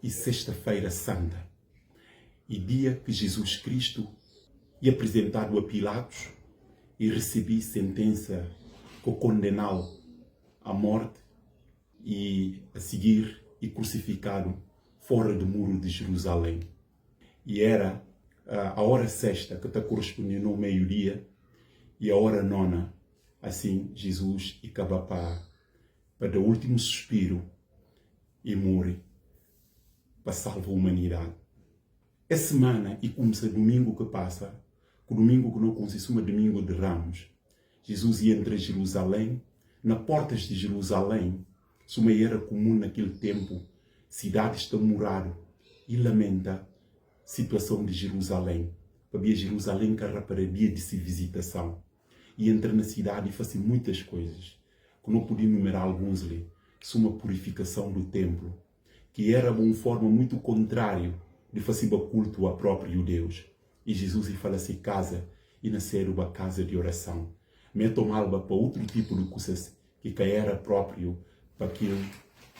e Sexta-feira Santa, e dia que Jesus Cristo é apresentado a Pilatos e recebi sentença que o condenou à morte e a seguir e crucificado fora do muro de Jerusalém. E era a hora sexta que está correspondendo ao meio-dia e a hora nona, assim Jesus acaba para dar o último suspiro e morre para salvar a humanidade. É semana e começa domingo que passa, o domingo que não consiste uma domingo de Ramos. Jesus entra em Jerusalém, na portas de Jerusalém, uma era comum naquele tempo, cidade está morada e lamenta a situação de Jerusalém. Para Jerusalém que era para dia de visitação. E entra na cidade e faz muitas coisas, que não podia enumerar alguns ali. Uma purificação do templo, que era uma forma muito contrária de fazer culto ao próprio Deus. E Jesus fala assim, casa, e nascer uma casa de oração. Metam alba para outro tipo de coisas que era próprio para aquele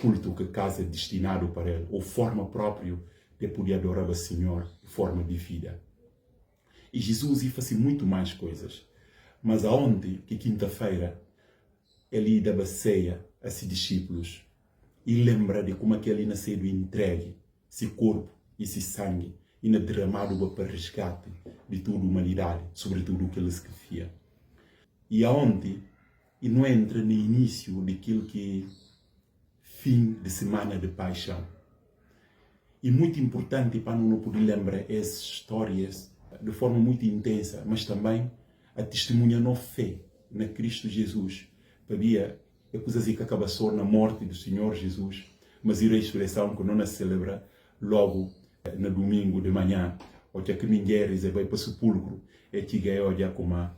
culto que casa é destinado para ele, ou forma própria de poder adorar o Senhor, forma de vida. E Jesus faz muito mais coisas. Mas aonde, que quinta-feira, ele dava ceia a seus discípulos e lembra de como aquele nasceu entregue, esse corpo e esse sangue, e derramado para resgate de toda a humanidade, sobretudo aqueles que fiam. E aonde, e não entra no início daquilo que fim de semana de paixão. E muito importante para não poder lembrar essas histórias de forma muito intensa, mas também a testemunha na fé na Cristo Jesus. Para é coisa que acaba só na morte do Senhor Jesus, mas a ressurreição que não a celebra logo no domingo de manhã, onde que ninguém vai para o sepulcro, é que olha como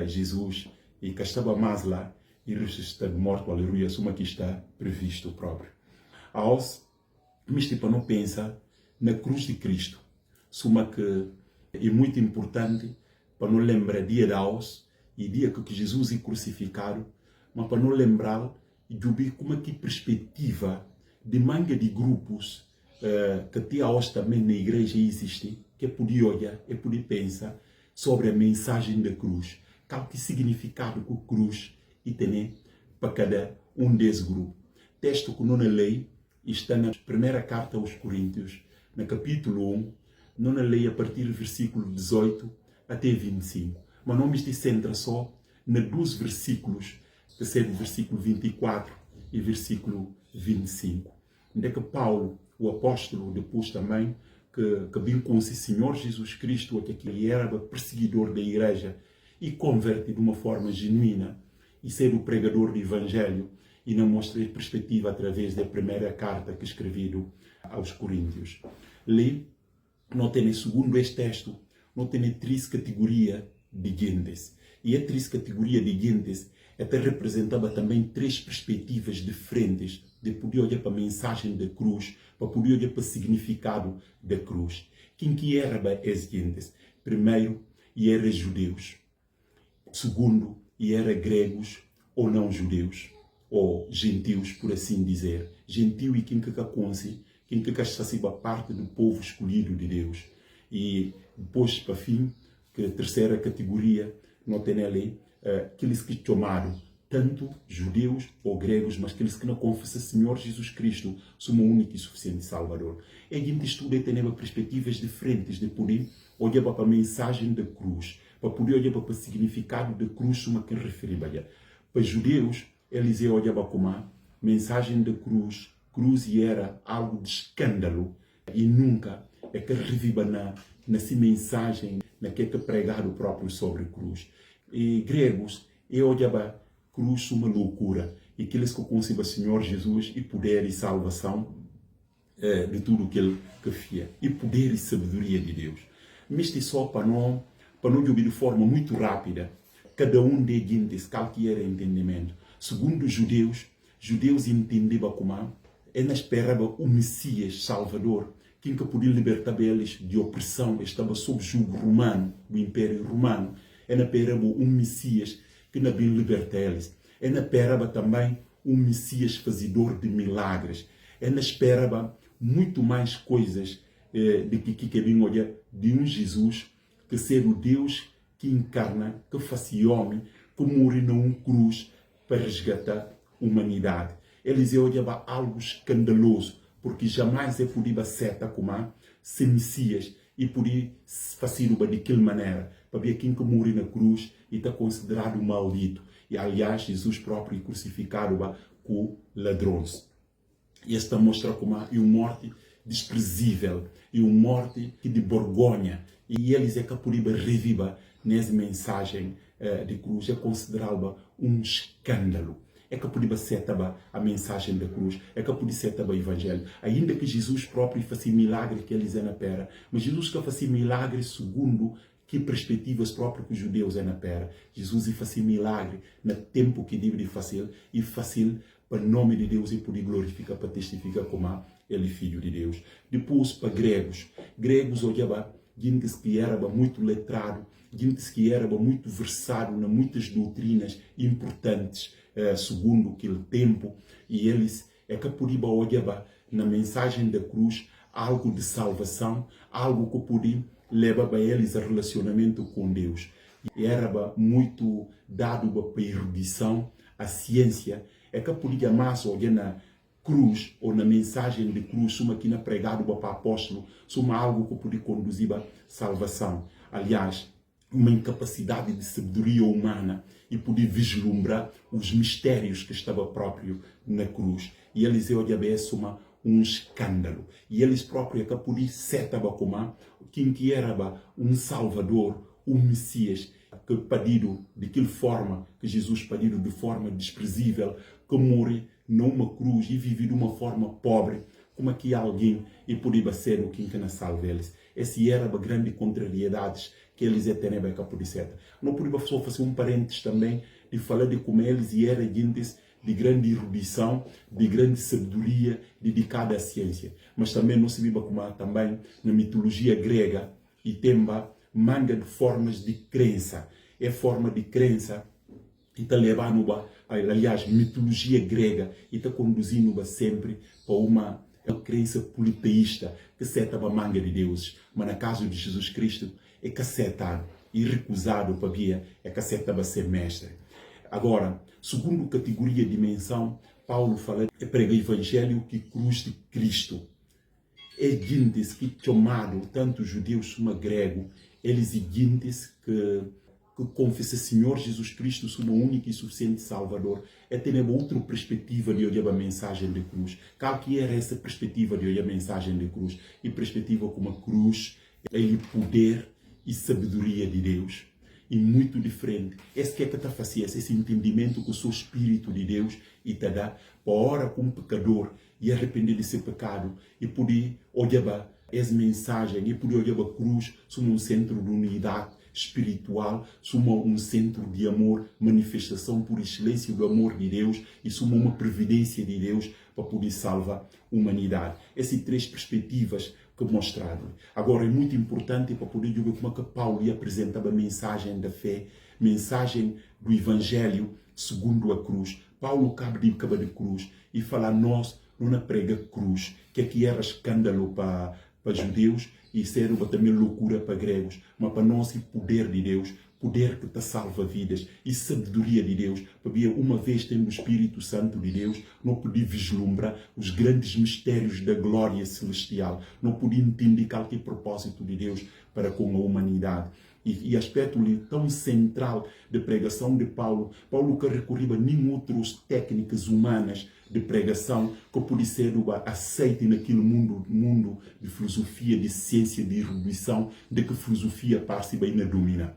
Jesus e que estava mais lá e ressuscitado morto, aleluia, suma que está previsto próprio. Aos, mas tipo não pensa na cruz de Cristo, suma que é muito importante para não lembrar dia de aos e dia que Jesus é crucificado, mas para não lembrar de ouvir como é que perspectiva de manga de grupos que até hoje também na igreja existe, que podia olhar e podia pensar sobre a mensagem da cruz, qual que significado que a cruz e tem para cada um desses grupos. Texto que não lei está na primeira carta aos Coríntios, no capítulo 1, não lei a partir do versículo 18 até 25, mas não me centra só nos 12 versículos, que são o versículo 24 e versículo 25. Onde é que Paulo, o apóstolo, depois também, que bem com o Senhor Jesus Cristo, que ele era perseguidor da igreja, e converte de uma forma genuína, e ser o pregador do Evangelho, e não mostra a perspectiva através da primeira carta que escrevido aos Coríntios. Lê, não tem, segundo este texto, não tem três categorias de gentes. E a três categorias de gentes até representava também três perspectivas diferentes de poder olhar para a mensagem da cruz, para poder olhar para o significado da cruz. Quem que era as gentes? Primeiro, e era judeus. Segundo, e era gregos ou não judeus, ou gentios, por assim dizer. Gentio e quem que conhece, quem que fazia parte do povo escolhido de Deus. E depois, para fim, que a terceira categoria, não tem ali, aqueles que chamaram tanto judeus ou gregos, mas aqueles que não confessam Senhor Jesus Cristo como o único e suficiente Salvador. E a gente estuda e tem perspectivas diferentes de poder olhar para a mensagem da cruz, para poder olhar para o significado da cruz, como que refere. Para os judeus, eles olhavam como a mensagem da cruz, era algo de escândalo e nunca é que reviva nessa mensagem, naquele que pregado próprio sobre a cruz. E gregos, olhavam cruz uma loucura, e aqueles que concebem o Senhor Jesus e poder e salvação de tudo o que ele fez, e poder e sabedoria de Deus. Mas é só para não ouvir de forma muito rápida, cada um de gentes, qual que era o entendimento. Segundo os judeus entendiam como na esperava o Messias Salvador, quem que podia libertar eles de opressão, estava sob jugo romano, do Império Romano. Na esperava um Messias que não bem liberta eles. Na esperava também um Messias fazedor de milagres. é na espera muito mais coisas de que vem olhar de um Jesus que ser o Deus que encarna, que faz homem, que morre numa cruz para resgatar a humanidade. Eles olhavam algo escandaloso, porque jamais é podia ser como se Messias e podia fazer de daquela maneira, para ver quem que morre na cruz e está considerado maldito. E aliás, Jesus próprio crucificado com ladrões. E esta mostra como é uma morte desprezível, e uma morte que de vergonha. E eles é que podiam reviver nessa mensagem de cruz, é considerado um escândalo. É que podia ser a mensagem da cruz, é que podia ser o evangelho. Ainda que Jesus próprio fazia milagre que eles é na pera, mas Jesus que fazia milagre segundo que perspectivas próprias que os judeus é na pera. Jesus fazia milagre no tempo que deve fazer e fazer para o nome de Deus e poder glorificar, para testificar como ele é filho de Deus. Depois para gregos olhavam gente que era muito letrado, gente que era muito versado em muitas doutrinas importantes, segundo aquele tempo, e eles é que podiam olhar na mensagem da cruz algo de salvação, algo que podia levar para eles a relacionamento com Deus. E era muito dado para a erudição, a ciência, é que podia mais olhar na cruz ou na mensagem de cruz, uma que na pregado para o apóstolo, uma algo que podia conduzir a salvação. Aliás, uma incapacidade de sabedoria humana e poder vislumbrar os mistérios que estava próprio na cruz. E eles olhavam um escândalo. E eles próprios que podiam ser como quem que era um salvador, um Messias, que pedido de que forma que Jesus pedido de forma desprezível, que morre numa cruz e vive de uma forma pobre, como que alguém e podia ser o que não salva eles. Essa era a grande contrariedades que eles têm para poder ser. Não podia só fazer um parênteses também de falar de como eles eram gente de grande erudição, de grande sabedoria dedicada à ciência. Mas também não se viva como também na mitologia grega e tem manga de formas de crença. É forma de crença e está levando, aliás, mitologia grega e está conduzindo sempre para uma crença politeísta que seta a manga de deuses. Mas no caso de Jesus Cristo é que setado e recusado para via é que seta para ser mestre. Agora, segundo categoria de dimensão, Paulo fala é prega o evangelho que cruz de Cristo. É gente que chamado tanto judeus como grego, eles é gente que confessa Senhor Jesus Cristo como o único e suficiente Salvador. É ter uma outra perspectiva de olhar a mensagem de cruz. Qual que era essa perspectiva de olhar a mensagem de cruz? E perspectiva como a cruz é o poder e sabedoria de Deus. E muito diferente. Esse que é que está fazendo esse entendimento que o seu Espírito de Deus e te dá para a hora com um pecador e arrepender de seu pecado e poder olhar essa mensagem e poder olhar a cruz como um centro de unidade espiritual, como um centro de amor, manifestação por excelência do amor de Deus e como uma previdência de Deus para poder salvar a humanidade. Essas três perspectivas que mostraram. Agora é muito importante para poder ver como é que Paulo apresentava a mensagem da fé, mensagem do Evangelho segundo a cruz. Paulo cabe de cruz e fala nós não prega cruz, que aqui era escândalo para judeus e ser também loucura para gregos, mas para nós o poder de Deus, poder que te salva vidas e sabedoria de Deus, porque uma vez tendo o Espírito Santo de Deus, não podia vislumbrar os grandes mistérios da glória celestial, não podia entender qual que é o propósito de Deus para com a humanidade. E aspecto tão central da pregação de Paulo que recorria a nenhum outras técnicas humanas de pregação que podia ser aceita naquele mundo de filosofia, de ciência, de erudição, de que filosofia parece bem na domina.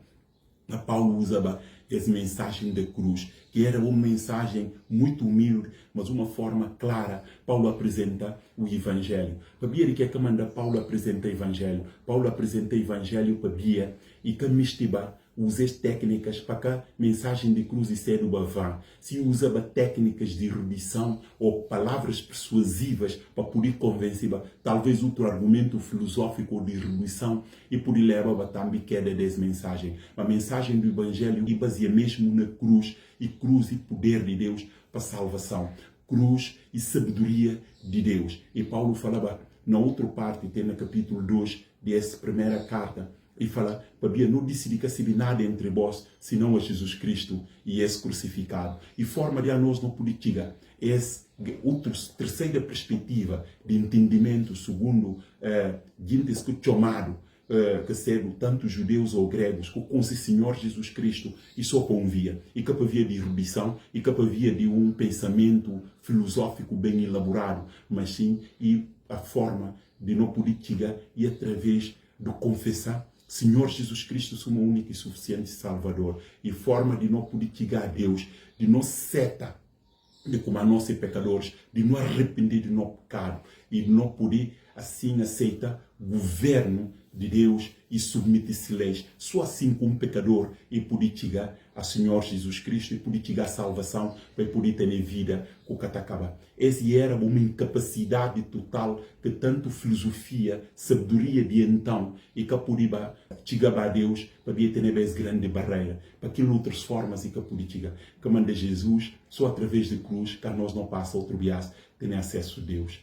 A Paulo usava essa mensagem da cruz, que era uma mensagem muito humilde, mas uma forma clara. Paulo apresenta o Evangelho. Para ver que é que manda Paulo apresenta o Evangelho. Paulo apresenta o Evangelho para Bia e que mistiba usa técnicas para que a mensagem de cruz e ser do bavã. Se usava técnicas de erudição ou palavras persuasivas para poder convencer, talvez outro argumento filosófico de erudição e poder levar também queda dessa mensagem. A mensagem do Evangelho e baseia mesmo na cruz e poder de Deus para a salvação. cruz e sabedoria de Deus. E Paulo falava na outra parte, tem no capítulo 2 dessa primeira carta, e fala, para não decidir que se nada entre vós, senão a Jesus Cristo e esse crucificado. E forma de a nós não política, essa terceira perspectiva de entendimento, segundo gente que chamado, que sendo tanto judeus ou gregos, que com o Senhor Jesus Cristo e só convia, e que havia de erudição, e que havia de um pensamento filosófico bem elaborado, mas sim e a forma de não política e através de confessar Senhor Jesus Cristo, seu único e suficiente Salvador, e forma de não politicar a Deus, de não seta, de como a nós pecadores, de não arrepender de nosso pecado, e de não poder assim aceitar o governo de Deus e submeter-se-lhes. Só assim como pecador e poder chegar a Senhor Jesus Cristo e poder chegar a salvação para poder ter vida com o que acaba. Essa era uma incapacidade total que tanto filosofia, sabedoria de então e que podia chegar a Deus para ter essa grande barreira. Para que outras formas e que podia chegar. Que manda Jesus, só através da cruz, que a nós não passa outro bias, ter acesso a Deus.